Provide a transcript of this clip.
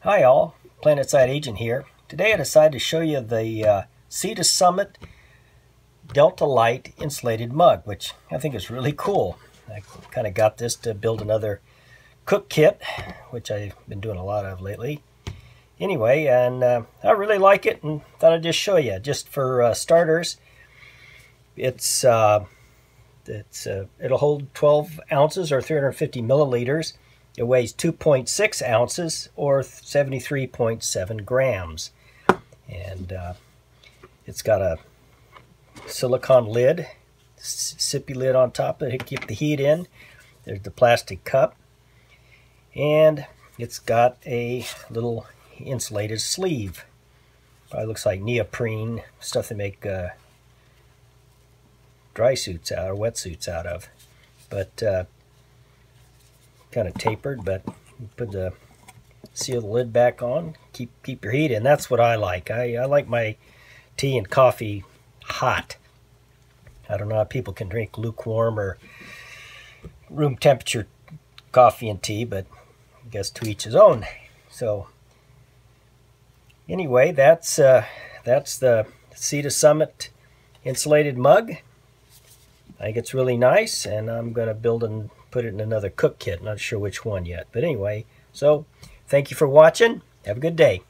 Hi all, Planetside Agent here. Today I decided to show you the Summit Delta Light Insulated Mug, which I think is really cool. I kind of got this to build another cook kit, which I've been doing a lot of lately. Anyway, and I really like it and thought I'd just show you. Just for starters, it'll hold 12 ounces or 350 milliliters. It weighs 2.6 ounces or 73.7 grams. And it's got a silicone lid, sippy lid on top of it to keep the heat in. There's the plastic cup. And it's got a little insulated sleeve. Probably looks like neoprene, stuff they make dry suits out or wetsuits out of. But kind of tapered, but seal the lid back on, keep your heat in. That's what I like. I like my tea and coffee hot. I don't know how people can drink lukewarm or room temperature coffee and tea, but I guess to each his own. So anyway, that's the Summit Insulated Mug. I think it's really nice, and I'm going to build and put it in another cook kit. Not sure which one yet. But anyway, so thank you for watching. Have a good day.